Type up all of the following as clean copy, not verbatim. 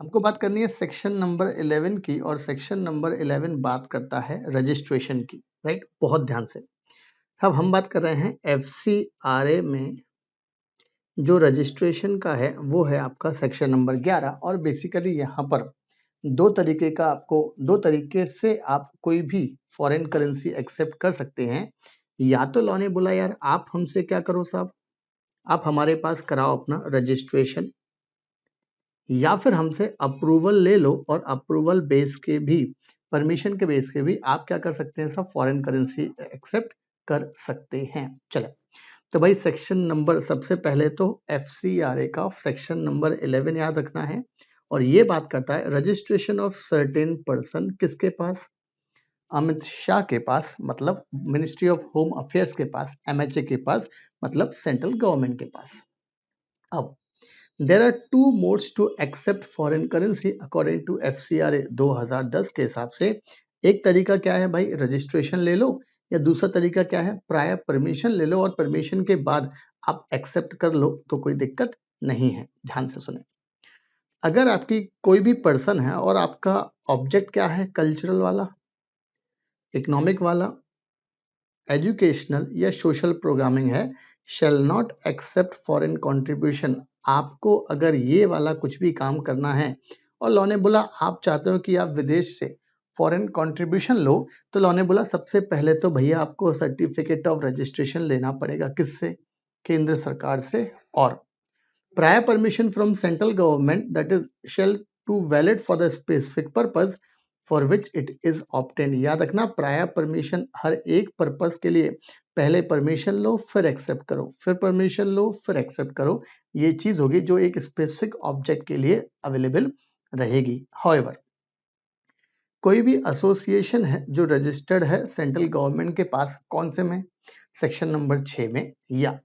हमको बात करनी है सेक्शन नंबर 11 की और सेक्शन नंबर 11 बात करता है रजिस्ट्रेशन की, राइट? बहुत ध्यान से। अब हम बात कर रहे हैं एफसीआरए में जो रजिस्ट्रेशन का है वो है आपका सेक्शन नंबर 11 और बेसिकली यहाँ पर दो तरीके से आप कोई भी फॉरेन करेंसी एक्सेप्ट कर सकते हैं। या तो लॉ ने बोला यार आप हमसे क्या करो साहब, आप हमारे पास कराओ अपना रजिस्ट्रेशन, या फिर हमसे अप्रूवल ले लो और अप्रूवल बेस के भी, परमिशन के बेस के भी आप क्या कर सकते हैं सब, फॉरेन करेंसी एक्सेप्ट कर सकते हैं। चले तो भाई सेक्शन नंबर, सबसे पहले तो एफसीआरए का सेक्शन नंबर 11 याद रखना है और ये बात करता है रजिस्ट्रेशन ऑफ सर्टेन पर्सन, किसके पास? अमित शाह के पास, मतलब मिनिस्ट्री ऑफ होम अफेयर्स के पास, एमएचए के पास, मतलब सेंट्रल गवर्नमेंट के पास। अब There are two modes to accept foreign currency according to FCRA 2010 के हिसाब से। एक तरीका क्या है भाई, रजिस्ट्रेशन ले लो, या दूसरा तरीका क्या है, प्रायर परमिशन ले लो और परमिशन के बाद आप एक्सेप्ट कर लो तो कोई दिक्कत नहीं है। ध्यान से सुने, अगर आपकी कोई भी पर्सन है और आपका ऑब्जेक्ट क्या है, कल्चरल वाला, इकोनॉमिक वाला, एजुकेशनल या सोशल प्रोग्रामिंग है, shall not accept foreign contribution. आपको अगर ये वाला कुछ भी काम करना है और लॉ ने बोला आप चाहते हो कि आप विदेश से फॉरेन कंट्रीब्यूशन लो, तो लॉ ने बोला सबसे पहले तो भैया आपको सर्टिफिकेट ऑफ रजिस्ट्रेशन लेना पड़ेगा, किससे? केंद्र सरकार से। और prior permission from central government that is shall to valid for the specific purpose for which it is obtained. याद रखना, प्रायर परमिशन हर एक पर्पस के लिए पहले परमिशन लो फिर एक्सेप्ट करो, फिर परमिशन लो फिर एक्सेप्ट करो, ये चीज होगी जो एक स्पेसिफिक ऑब्जेक्ट के लिए अवेलेबल रहेगी। हाउएवर कोई भी एसोसिएशन है जो रजिस्टर्ड है सेंट्रल गवर्नमेंट के पास, कौन से में, सेक्शन नंबर 6 में, या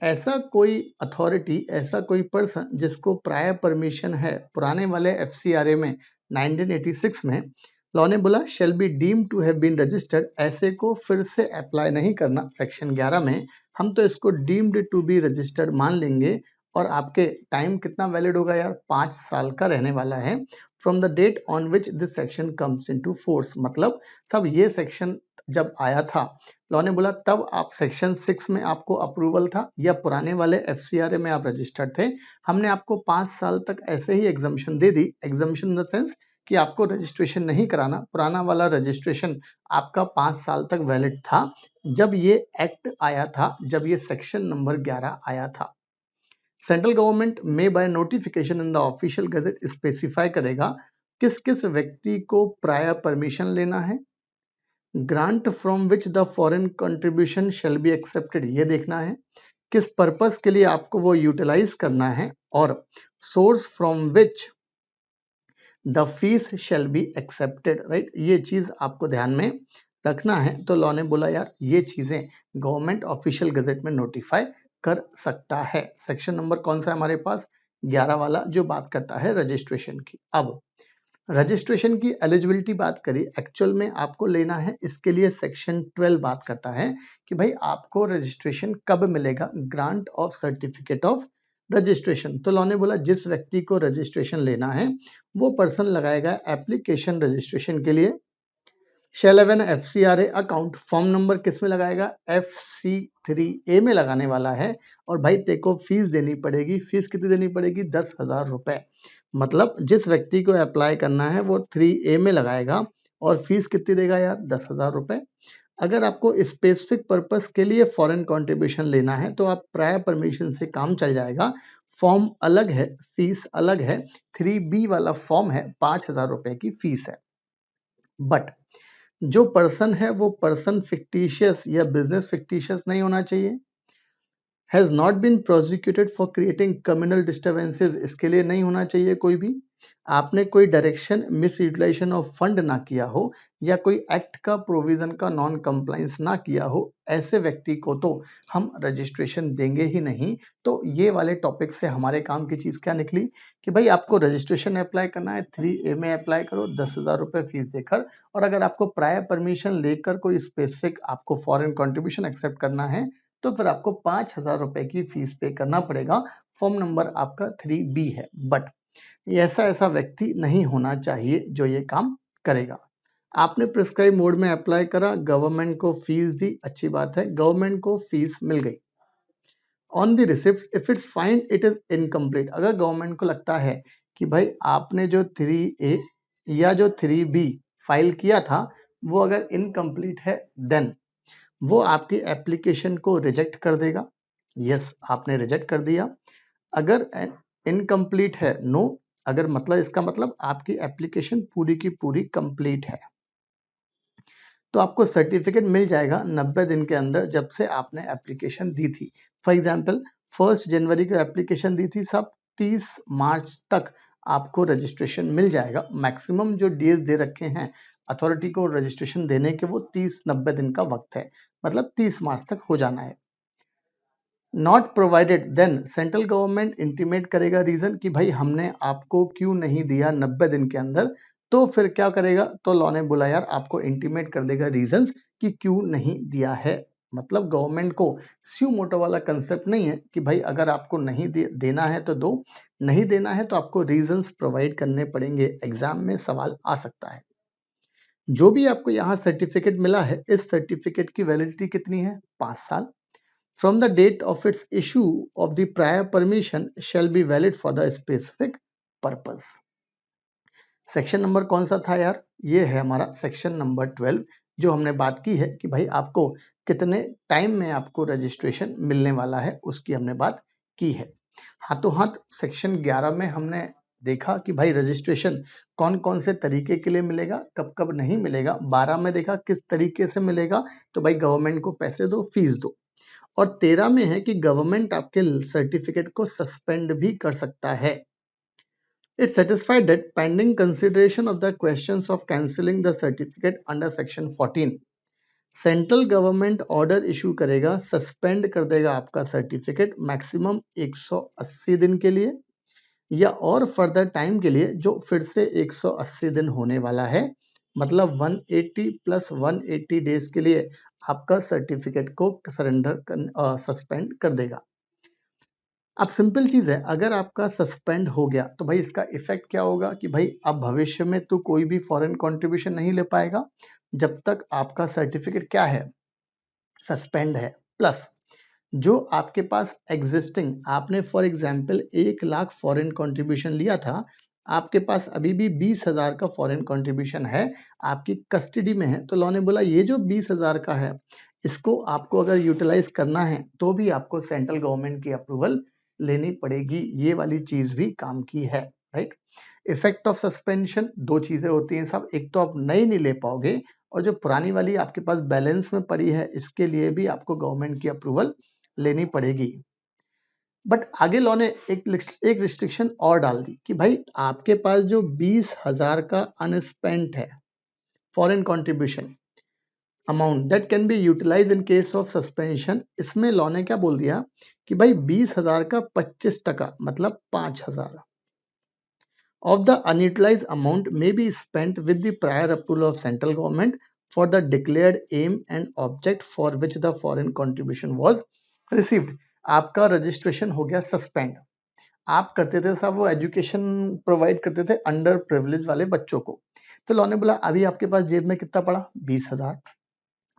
ऐसा कोई अथॉरिटी, ऐसा कोई पर्सन जिसको प्रायर परमिशन है पुराने वाले एफसीआरए में 1986 में, लॉ ने बोला shall be deem to have been registered, ऐसे को फिर से अप्लाई नहीं करना सेक्शन 11 में, हम तो इसको डीम्ड टू बी रजिस्टर्ड मान लेंगे और आपके टाइम कितना वैलिड होगा यार, 5 साल का रहने वाला है from the date on which this section comes into force. मतलब सब ये सेक्शन जब आया था, लॉ ने बोला तब आप सेक्शन 6 में आपको अप्रूवल था या पुराने वाले एफसीआरए में आप रजिस्टर्ड थे, हमने आपको 5 साल तक ऐसे ही एग्जम्पशन दे दी। एग्जम्पशन इन द सेंस कि आपको रजिस्ट्रेशन नहीं कराना, पुराना वाला रजिस्ट्रेशन आपका 5 साल तक वैलिड था जब ये एक्ट आया था, जब ये सेक्शन नंबर 11 आया था। सेंट्रल गवर्नमेंट में by notification in the official gazette specify करेगा किस किस व्यक्ति को प्रायर परमिशन लेना है, grant from which the foreign contribution shall be accepted, ये देखना है किस पर्पस के लिए आपको वो यूटिलाइज करना है, और source from which the fees shall be accepted, right? ये चीज आपको ध्यान में रखना है। तो लॉ ने बोला यार ये चीजें गवर्नमेंट ऑफिशियल गजट में नोटिफाई कर सकता है। सेक्शन नंबर कौन सा है हमारे पास, 11 वाला, जो बात करता है रजिस्ट्रेशन की। अब रजिस्ट्रेशन की एलिजिबिलिटी बात करी, एक्चुअल में आपको लेना है, इसके लिए सेक्शन 12 बात करता है कि भाई आपको रजिस्ट्रेशन कब मिलेगा, grant of certificate of registration. तो लॉ ने बोला जिस व्यक्ति को रजिस्ट्रेशन लेना है वो पर्सन लगाएगा एप्लीकेशन रजिस्ट्रेशन के लिए, shall have an FCRA account, form number किस में लगाएगा, FC3A में लगाने वाला है, और भाई तेको फीस देनी पड़ेगी। फीस कितनी देनी पड़ेगी, 10,000 रुपए। मतलब जिस व्यक्ति को अप्लाई करना है वो 3A में लगाएगा और फीस कितनी देगा यार, 10,000 रुपए। अगर आपको स्पेसिफिक पर्पस के लिए फॉरेन कंट्रीब्यूशन लेना है तो आप प्रायर परमिशन से काम चल जाएगा, फॉर्म अलग है, फीस अलग है। 3B वाला फॉर्म है, 5,000 रुपए की फीस है। बट जो पर्सन है वो पर्सन फिक्टिशियस या बिजनेस फिक्टिशियस नहीं होना चाहिए, has not been prosecuted for creating communal disturbances, इसके लिए नहीं होना चाहिए कोई भी, आपने कोई direction misutilisation of fund ना किया हो या कोई एक्ट का प्रोविजन का नॉन कंप्लायंस ना किया हो, ऐसे व्यक्ति को तो हम रजिस्ट्रेशन देंगे ही नहीं। तो ये वाले टॉपिक से हमारे काम की चीज क्या निकली कि भाई आपको रजिस्ट्रेशन अप्लाई करना है, 3A में अप्लाई करो 10,000 रुपए फीस देकर, और अगर आपको प्रायर परमिशन लेकर कोई स्पेसिफिक आपको फॉरेन कंट्रीब्यूशन एक्सेप्ट करना है तो फिर आपको 5,000 रुपए की फीस पे करना पड़ेगा। फॉर्म नंबर आपका 3B है। बट ऐसा ऐसा व्यक्ति नहीं होना चाहिए जो ये काम करेगा। आपने प्रिस्क्राइब मोड में अप्लाई करा, गवर्नमेंट को फीस दी, अच्छी बात है, गवर्नमेंट को फीस मिल गई। On the receipt if it's find it is incomplete, अगर गवर्नमेंट को लगता है कि भाई आपने जो 3A या जो 3B फाइल किया था वो अगर इनकम्प्लीट है, देन वो आपकी एप्लीकेशन को रिजेक्ट कर देगा। यस, आपने रिजेक्ट कर दिया। अगर इनकम्प्लीट है, नो, अगर मतलब इसका मतलब आपकी एप्लीकेशन पूरी की पूरी कंप्लीट है, तो आपको सर्टिफिकेट मिल जाएगा 90 दिन के अंदर जब से आपने एप्लीकेशन दी थी। फॉर एग्जांपल 1 जनवरी को एप्लीकेशन दी थी, सब 30 मार्च तक आपको रजिस्ट्रेशन मिल जाएगा। मैक्सिमम जो डेज दे रखे हैं अथॉरिटी को रजिस्ट्रेशन देने के, वो 30-90 दिन का वक्त है, मतलब 30 मार्च तक हो जाना है। Not provided, then central government intimate करेगा रीजन कि भाई हमने आपको क्यों नहीं दिया 90 दिन के अंदर, तो फिर क्या करेगा, तो लॉ ने बोला यार आपको इंटीमेट कर देगा रीजंस कि क्यों नहीं दिया है। मतलब गवर्नमेंट को स्यू मोटो वाला कंसेप्ट नहीं है कि भाई अगर आपको नहीं देना है तो दो, नहीं देना है तो आपको रीजंस प्रोवाइड करने पड़ेंगे। एग्जाम में सवाल आ सकता है। जो भी आपको यहाँ सर्टिफिकेट मिला है, इस सर्टिफिकेट की वैलिडिटी कितनी है, 5 साल। From the date of its issue of the prior permission shall be valid for the specific purpose. Section number कौन सा था यार, ये है हमारा सेक्शन नंबर 12, जो हमने बात की है कि भाई आपको कितने टाइम में आपको रजिस्ट्रेशन मिलने वाला है, उसकी हमने बात की है। हाथों हाथ सेक्शन 11 में हमने देखा कि भाई रजिस्ट्रेशन कौन कौन से तरीके के लिए मिलेगा, कब कब नहीं मिलेगा। 12 में देखा किस तरीके से मिलेगा, तो भाई गवर्नमेंट को पैसे दो, फीस दो। और 13 में है कि गवर्नमेंट आपके सर्टिफिकेट को सस्पेंड भी कर सकता है। It satisfied that pending consideration of the questions of cancelling the certificate under section 14, central government order issue करेगा, सस्पेंड कर देगा आपका सर्टिफिकेट मैक्सिमम 180 दिन के लिए या और फर्दर टाइम के लिए, जो फिर से 180 दिन होने वाला है। मतलब 180 प्लस 180 डेज के लिए आपका सर्टिफिकेट को सस्पेंड कर देगा। अब सिंपल चीज है, अगर आपका सस्पेंड हो गया तो भाई इसका इफेक्ट क्या होगा कि भाई अब भविष्य में तो कोई भी फॉरेन कंट्रीब्यूशन नहीं ले पाएगा जब तक आपका सर्टिफिकेट क्या है, सस्पेंड है। प्लस जो आपके पास एग्जिस्टिंग, आपने for example 1 lakh foreign contribution लिया था, आपके पास अभी भी 20,000 का फॉरेन कंट्रीब्यूशन है, आपकी कस्टडी में है, तो लॉ ने बोला ये जो 20,000 का है, इसको आपको अगर यूटिलाइज करना है तो भी आपको सेंट्रल गवर्नमेंट की अप्रूवल लेनी पड़ेगी। ये वाली चीज भी काम की है, राइट। इफेक्ट ऑफ सस्पेंशन, दो चीजें होती हैं साहब, एक तो आप नई नहीं ले पाओगे, और जो पुरानी वाली आपके पास बैलेंस में पड़ी है, इसके लिए भी आपको गवर्नमेंट की अप्रूवल लेनी पड़ेगी। बट आगे लॉ ने एक रिस्ट्रिक्शन और डाल दी कि भाई आपके पास जो 20,000 का अनस्पेंट है foreign contribution amount that can be utilise in case of suspension, इसमें लॉ ने क्या बोल दिया कि भाई 20,000 का 25% मतलब 5,000 of the unutilized amount may be spent with the prior approval of central government for the declared aim and object for which the foreign contribution was received. आपका रजिस्ट्रेशन हो गया सस्पेंड। आप करते थे साहब वो एजुकेशन प्रोवाइड करते थे अंडर प्रिविलेज वाले बच्चों को, तो लॉ ने बोला अभी आपके पास जेब में कितना पड़ा, 20,000।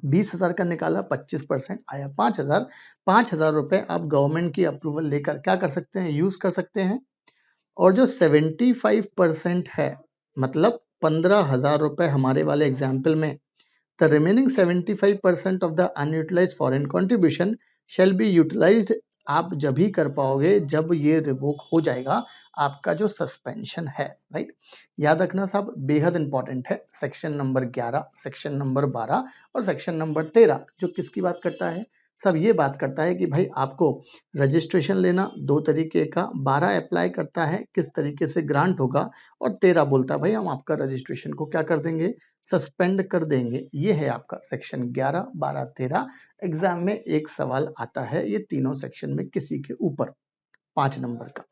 20,000 का निकाला, 25% आया 5,000। 5,000 रुपए आप गवर्नमेंट की अप्रूवल लेकर क्या कर सकते हैं, यूज कर सकते हैं। और जो 75% है, मतलब 15,000 रुपए हमारे वाले एग्जाम्पल में, the remaining 75% of the unutilised foreign contribution shall be utilised, आप जब ही कर पाओगे जब ये रिवोक हो जाएगा आपका जो सस्पेंशन है, राइट। याद रखना साहब, बेहद इंपॉर्टेंट है। सेक्शन नंबर 11, सेक्शन नंबर 12 और सेक्शन नंबर 13 जो किसकी बात करता है, सब ये बात करता है कि भाई आपको रजिस्ट्रेशन लेना दो तरीके का, 12 अप्लाई करता है किस तरीके से ग्रांट होगा, और 13 बोलता है भाई हम आपका रजिस्ट्रेशन को क्या कर देंगे, सस्पेंड कर देंगे। ये है आपका सेक्शन 11, 12, 13। एग्जाम में एक सवाल आता है ये तीनों सेक्शन में किसी के ऊपर 5 नंबर का।